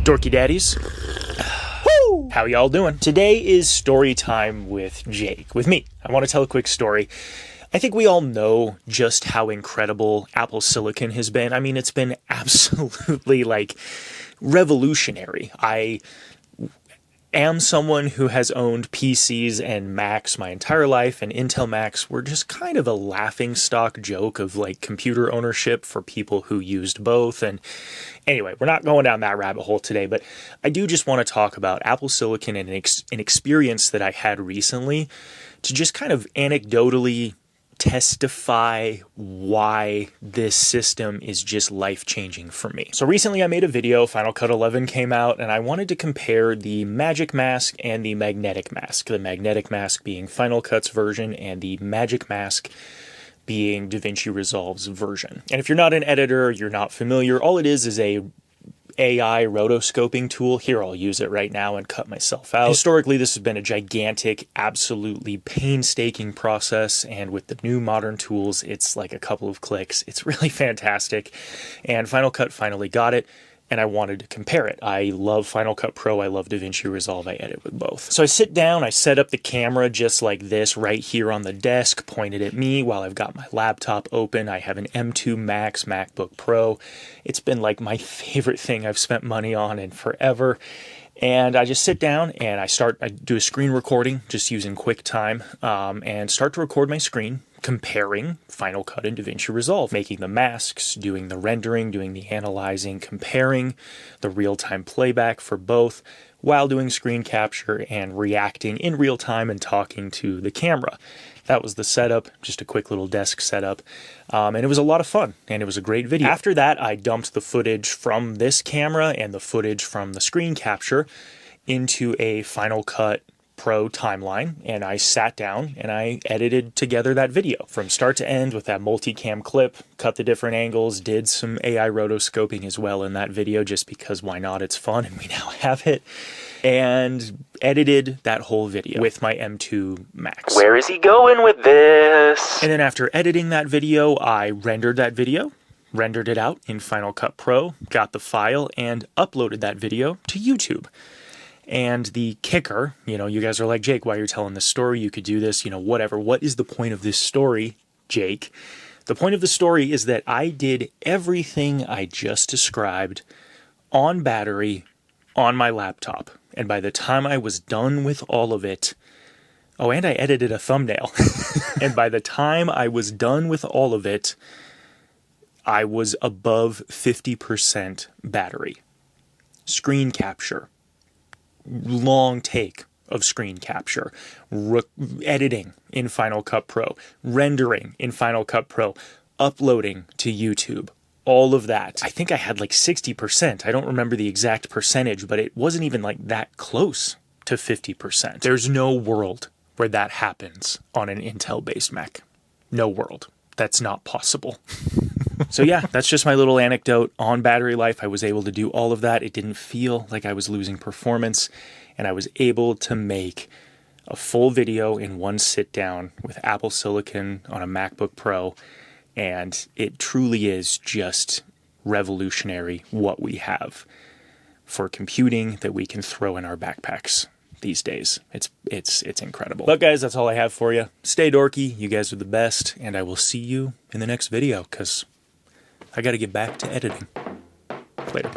Dorky Daddies. How y'all doing? Today is story time with Jake, with me. I want to tell a quick story. I think we all know just how incredible Apple Silicon has been. I mean, it's been absolutely, revolutionary. I am someone who has owned PCs and Macs my entire life, and Intel Macs were just kind of a laughingstock joke of computer ownership for people who used both. And anyway, we're not going down that rabbit hole today, but I do just want to talk about Apple Silicon and an experience that I had recently to just kind of anecdotally testify why this system is just life-changing for me. So recently I made a video, Final Cut 11 came out, and I wanted to compare the Magic Mask and the Magnetic Mask. The Magnetic Mask being Final Cut's version and the Magic Mask being DaVinci Resolve's version. And if you're not an editor, you're not familiar, all it is a AI rotoscoping tool. Here, I'll use it right now and cut myself out. Historically, this has been a gigantic, absolutely painstaking process, and with the new modern tools, it's like a couple of clicks. It's really fantastic, and Final Cut finally got it, and I wanted to compare it. I love Final Cut Pro, I love DaVinci Resolve, I edit with both. So I sit down, I set up the camera just like this right here on the desk, pointed at me while I've got my laptop open. I have an M2 Max MacBook Pro. It's been like my favorite thing I've spent money on in forever. And I just sit down and I do a screen recording just using QuickTime and start to record my screen, comparing Final Cut and DaVinci Resolve, making the masks, doing the rendering, doing the analyzing, comparing the real-time playback for both, while doing screen capture and reacting in real time and talking to the camera. That was the setup, just a quick little desk setup, and it was a lot of fun, and it was a great video. After that, I dumped the footage from this camera and the footage from the screen capture into a Final Cut Pro timeline, and I sat down and I edited together that video from start to end with that multicam clip, cut the different angles, did some AI rotoscoping as well in that video just because why not, it's fun and we now have it, and edited that whole video with my M2 Max. Where is he going with this? And then after editing that video, I rendered that video, rendered it out in Final Cut Pro, got the file, and uploaded that video to YouTube. And the kicker, you guys are like, Jake, why are you telling this story? You could do this, whatever. What is the point of this story, Jake? The point of the story is that I did everything I just described on battery on my laptop. And by the time I was done with all of it, oh, and I edited a thumbnail. And by the time I was done with all of it, I was above 50% battery. Screen capture. Long take of screen capture, editing in Final Cut Pro, rendering in Final Cut Pro, uploading to YouTube, all of that. I think I had 60%. I don't remember the exact percentage, but it wasn't even that close to 50%. There's no world where that happens on an Intel-based Mac. No world. That's not possible. So yeah, that's just my little anecdote on battery life. I was able to do all of that. It didn't feel like I was losing performance, and I was able to make a full video in one sit down with Apple Silicon on a MacBook Pro, and it truly is just revolutionary what we have for computing that we can throw in our backpacks these days. It's incredible. But guys, that's all I have for you. Stay dorky. You guys are the best, and I will see you in the next video because I got to get back to editing. Later.